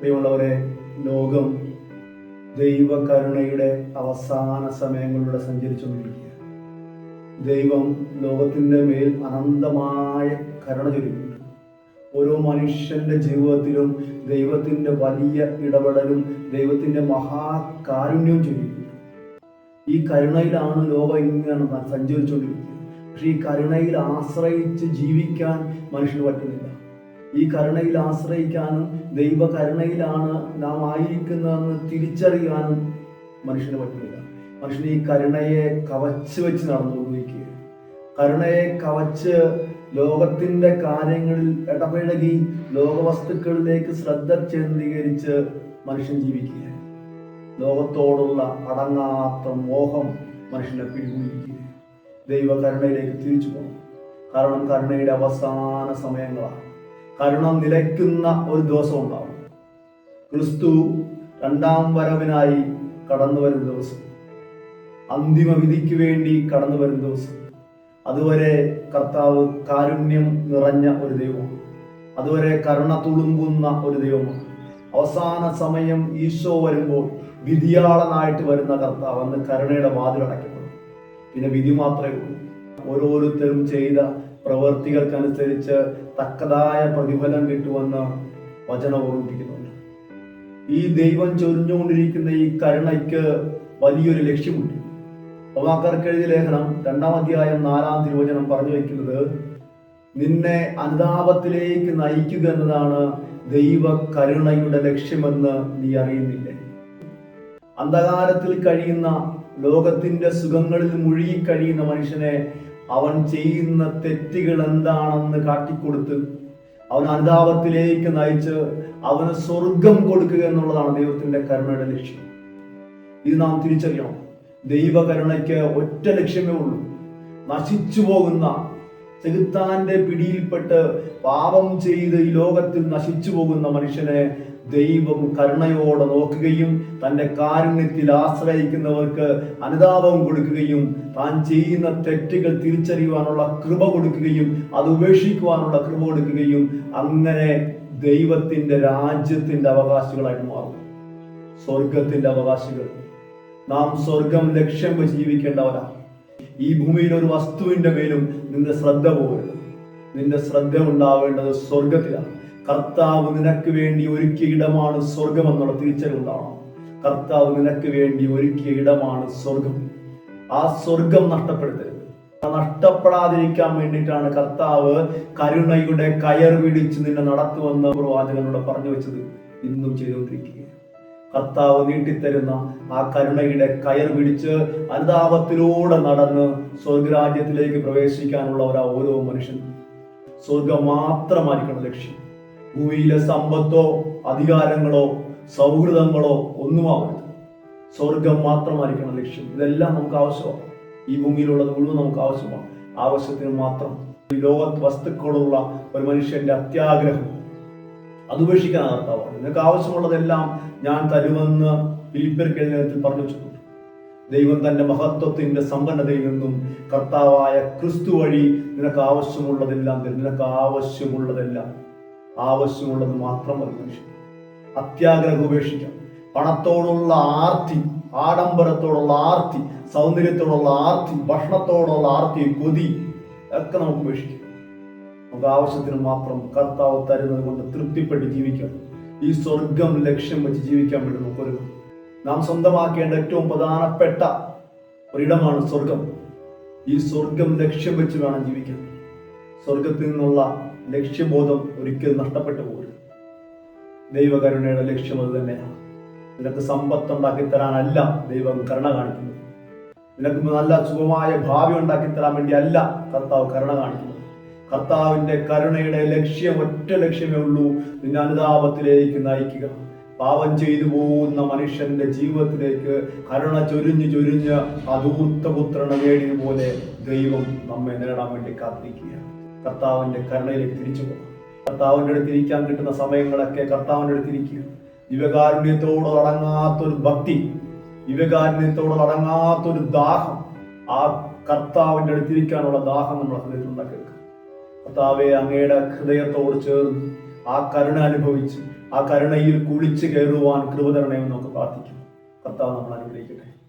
പ്രിയമുള്ളവരെ, ലോകം ദൈവകരുണയുടെ അവസാന സമയങ്ങളിലൂടെ സഞ്ചരിച്ചുകൊണ്ടിരിക്കുക. ദൈവം ലോകത്തിൻ്റെ മേൽ അനന്തമായ കരുണ ചൊരിയുന്നുണ്ട്. ഓരോ മനുഷ്യന്റെ ജീവിതത്തിലും ദൈവത്തിൻ്റെ വലിയ ഇടപെടലും ദൈവത്തിൻ്റെ മഹാകാരുണ്യവും ചൊരിയുന്നുണ്ട്. ഈ കരുണയിലാണ് ലോകം ഇങ്ങനെ സഞ്ചരിച്ചുകൊണ്ടിരിക്കുന്നത്. പക്ഷെ ഈ കരുണയിൽ ആശ്രയിച്ച് ജീവിക്കാൻ മനുഷ്യന് പറ്റുന്നില്ല. ഈ കരുണയിൽ ആശ്രയിക്കാനും ദൈവ കരുണയിലാണ് നാം ആയിരിക്കുന്നതെന്ന് തിരിച്ചറിയാനും മനുഷ്യന് പറ്റുന്നില്ല. മനുഷ്യന് ഈ കരുണയെ കവച്ച് വെച്ച് നടന്നുകൊണ്ടിരിക്കുക. കരുണയെ കവച്ച് ലോകത്തിൻ്റെ കാര്യങ്ങളിൽ ഇടപഴകി ലോകവസ്തുക്കളിലേക്ക് ശ്രദ്ധ കേന്ദ്രീകരിച്ച് മനുഷ്യൻ ജീവിക്കുക. ലോകത്തോടുള്ള അടങ്ങാത്ത മോഹം മനുഷ്യനെ പിടികൂടിയിരിക്കുക. ദൈവ കരുണയിലേക്ക് തിരിച്ചു പോകണം. കാരണം കരുണയുടെ അവസാന സമയങ്ങളാണ്. കരുണ നിലയ്ക്കുന്ന ഒരു ദിവസം ഉണ്ടാവും. ക്രിസ്തു രണ്ടാം വരവിനായി കടന്നു വരുന്ന ദിവസം, അന്തിമ വിധിക്ക് വേണ്ടി കടന്നു വരുന്ന ദിവസം. അതുവരെ കർത്താവ് കാരുണ്യം നിറഞ്ഞ ഒരു ദൈവമാണ്. അതുവരെ കരുണ തുളുമ്പുന്ന ഒരു ദൈവമാണ്. അവസാന സമയം ഈശോ വരുമ്പോൾ വിധിയാളനായിട്ട് വരുന്ന കർത്താവ് അന്ന് കരുണയുടെ വാതിലടയ്ക്കപ്പെടും. പിന്നെ വിധി മാത്രമേ ഉള്ളൂ. ഓരോരുത്തരും ചെയ്ത പ്രവൃത്തികൾക്കനുസരിച്ച് തക്കതായ പ്രതിഫലം കിട്ടുമെന്ന് വചനം ഓർമ്മിപ്പിക്കുന്നുണ്ട്. ഈ ദൈവം ചൊരിഞ്ഞുകൊണ്ടിരിക്കുന്ന ഈ കരുണയ്ക്ക് വലിയൊരു ലക്ഷ്യമുണ്ട്. റോമാക്കാർക്ക് എഴുതിയ ലേഖനം 2-ാം അധ്യായം 4-ാം തിരുവചനം പറഞ്ഞു വയ്ക്കുന്നത്, നിന്നെ അനുതാപത്തിലേക്ക് നയിക്കുക എന്നതാണ് ദൈവ കരുണയുടെ ലക്ഷ്യമെന്ന് നീ അറിയുന്നില്ലേ? അന്ധകാരത്തിൽ കഴിയുന്ന, ലോകത്തിന്റെ സുഖങ്ങളിൽ മുഴുകിക്കഴിയുന്ന മനുഷ്യനെ അവൻ ചെയ്യുന്ന തെറ്റുകൾ എന്താണെന്ന് കാട്ടിക്കൊടുത്ത് അവൻ അനുതാപത്തിലേക്ക് നയിച്ച് അവന് സ്വർഗം കൊടുക്കുക എന്നുള്ളതാണ് ദൈവത്തിന്റെ കരുണയുടെ ലക്ഷ്യം. ഇത് നാം തിരിച്ചറിയണം. ദൈവകരുണയ്ക്ക് ഒറ്റ ലക്ഷ്യമേ ഉള്ളൂ. നശിച്ചു പോകുന്ന, ചെകുത്താന്റെ പിടിയിൽപ്പെട്ട് പാപം ചെയ്ത് ഈ ലോകത്തിൽ നശിച്ചു പോകുന്ന മനുഷ്യനെ ദൈവം കരുണയോടെ നോക്കുകയും തൻ്റെ കാരുണ്യത്തിൽ ആശ്രയിക്കുന്നവർക്ക് അനുതാപം കൊടുക്കുകയും താൻ ചെയ്യുന്ന തെറ്റുകൾ തിരിച്ചറിയുവാനുള്ള കൃപ കൊടുക്കുകയും അത് ഉപേക്ഷിക്കുവാനുള്ള കൃപ കൊടുക്കുകയും അങ്ങനെ ദൈവത്തിൻ്റെ രാജ്യത്തിൻ്റെ അവകാശികളായിട്ട് മാറും. സ്വർഗത്തിൻ്റെ അവകാശികൾ. നാം സ്വർഗം ലക്ഷ്യം വെച്ച് ജീവിക്കേണ്ടവരാണ്. ഈ ഭൂമിയിൽ ഒരു വസ്തുവിൻ്റെ മേലും നിന്റെ ശ്രദ്ധ പോകരുത്. നിന്റെ ശ്രദ്ധ ഉണ്ടാവേണ്ടത് സ്വർഗത്തിലാണ്. കർത്താവ് നിനക്ക് വേണ്ടി ഒരുക്കിയ ഇടമാണ് സ്വർഗം എന്നുള്ള തിരിച്ചറിവുണ്ടാവണം. കർത്താവ് നിനക്ക് വേണ്ടി ഒരുക്കിയ ഇടമാണ് സ്വർഗം. ആ സ്വർഗം നഷ്ടപ്പെടുത്തരുത്. നഷ്ടപ്പെടാതിരിക്കാൻ വേണ്ടിയിട്ടാണ് കർത്താവ് കരുണയുടെ കയർ പിടിച്ച് നിന്നെ നടത്തുമെന്ന് പ്രവാചകനോട് പറഞ്ഞു വെച്ചത്. ഇന്നും ചെയ്തുകൊണ്ടിരിക്കുക. കർത്താവ് നീട്ടിത്തരുന്ന ആ കരുണയുടെ കയർ പിടിച്ച് അനുതാപത്തിലൂടെ നടന്ന് സ്വർഗരാജ്യത്തിലേക്ക് പ്രവേശിക്കാനുള്ളവരാ ഓരോ മനുഷ്യനും. സ്വർഗം മാത്രമായിരിക്കണം ലക്ഷ്യം. ഭൂമിയിലെ സമ്പത്തോ അധികാരങ്ങളോ സൗഹൃദങ്ങളോ ഒന്നുമാവരുത്. സ്വർഗം മാത്രമായിരിക്കണം ലക്ഷ്യം. ഇതെല്ലാം നമുക്ക് ആവശ്യമാണ്. ഈ ഭൂമിയിലുള്ളത് മുഴുവൻ നമുക്ക് ആവശ്യമാണ്. ആവശ്യത്തിന് മാത്രം. ഈ ലോക വസ്തുക്കളുള്ള ഒരു മനുഷ്യന്റെ അത്യാഗ്രഹം അത് ഉപേക്ഷിക്കാൻ കർത്താവാണ്. നിനക്ക് ആവശ്യമുള്ളതെല്ലാം ഞാൻ തരുമെന്ന് ഫിലിപ്പിയർക്ക് എഴുതിയ ലേഖനത്തിൽ പറഞ്ഞു വെച്ചിട്ടുണ്ട്. ദൈവം തന്റെ മഹത്വത്തിന്റെ സമ്പന്നതയിൽ നിന്നും കർത്താവായ ക്രിസ്തു വഴി നിനക്ക് ആവശ്യമുള്ളതെല്ലാം തരും. നിനക്ക് ആവശ്യമുള്ളത് മാത്രം മതി മനുഷ്യൻ. അത്യാഗ്രഹം ഉപേക്ഷിക്കാം. പണത്തോടുള്ള ആർത്തി, ആഡംബരത്തോടുള്ള ആർത്തി, സൗന്ദര്യത്തോടുള്ള ആർത്തി, ഭക്ഷണത്തോടുള്ള ആർത്തി, കൊതി ഒക്കെ നമുക്ക് ഉപേക്ഷിക്കാം. നമുക്ക് ആവശ്യത്തിന് മാത്രം കർത്താവ് തരുന്നത് കൊണ്ട് തൃപ്തിപ്പെട്ട് ജീവിക്കാം. ഈ സ്വർഗം ലക്ഷ്യം വെച്ച് ജീവിക്കാൻ വേണ്ടി നമുക്ക് നാം സ്വന്തമാക്കേണ്ട ഏറ്റവും പ്രധാനപ്പെട്ട ഒരിടമാണ് സ്വർഗം. ഈ സ്വർഗം ലക്ഷ്യം വെച്ച് വേണം ജീവിക്കാൻ. സ്വർഗത്തിൽ നിന്നുള്ള ലക്ഷ്യബോധം ഒരിക്കലും നഷ്ടപ്പെട്ടു പോകരുത്. ദൈവകരുണയുടെ ലക്ഷ്യം അത് തന്നെയാണ്. നിനക്ക് സമ്പത്ത് ഉണ്ടാക്കി തരാനല്ല ദൈവം കരുണ കാണിക്കുന്നത്. നിനക്ക് നല്ല സുഖമായ ഭാവി ഉണ്ടാക്കി തരാൻ വേണ്ടി അല്ല കർത്താവ് കരുണ കാണിക്കുന്നത്. കർത്താവിന്റെ കരുണയുടെ ലക്ഷ്യം ഒറ്റ ലക്ഷ്യമേ ഉള്ളൂ, നിന്നെ അനുതാപത്തിലേക്ക് നയിക്കുക. പാപം ചെയ്തു പോകുന്ന മനുഷ്യന്റെ ജീവിതത്തിലേക്ക് കരുണ ചൊരിഞ്ഞ് അധൂർത്തപുത്രനെ നേടിയതുപോലെ ദൈവം നമ്മെ നേടാൻ വേണ്ടി കാത്തിരിക്കുക. കർത്താവിന്റെ കരുണയിലേക്ക് തിരിച്ചു പോകും. കർത്താവിൻ്റെ അടുത്ത് ഇരിക്കാൻ കിട്ടുന്ന സമയങ്ങളൊക്കെ കർത്താവിൻ്റെ അടുത്ത് ഇരിക്കുക. ദിവ്യകാരുണ്യത്തോട് അടങ്ങാത്തൊരു ഭക്തി, ദിവ്യകാരുണ്യത്തോട് അടങ്ങാത്തൊരു ദാഹം, ആ കർത്താവിൻ്റെ അടുത്തിരിക്കാനുള്ള ദാഹം നമ്മുടെ ഹൃദയത്തിൽ ഉണ്ടാക്കിയെടുക്കുക. കർത്താവെ, അങ്ങയുടെ ഹൃദയത്തോട് ചേർന്ന് ആ കരുണ അനുഭവിച്ച് ആ കരുണയിൽ കുളിച്ച് കയറുവാൻ കൃപ തരണമേ എന്ന് നമുക്ക് പ്രാർത്ഥിക്കുന്നു. കർത്താവ് നമ്മൾ അനുഗ്രഹിക്കട്ടെ.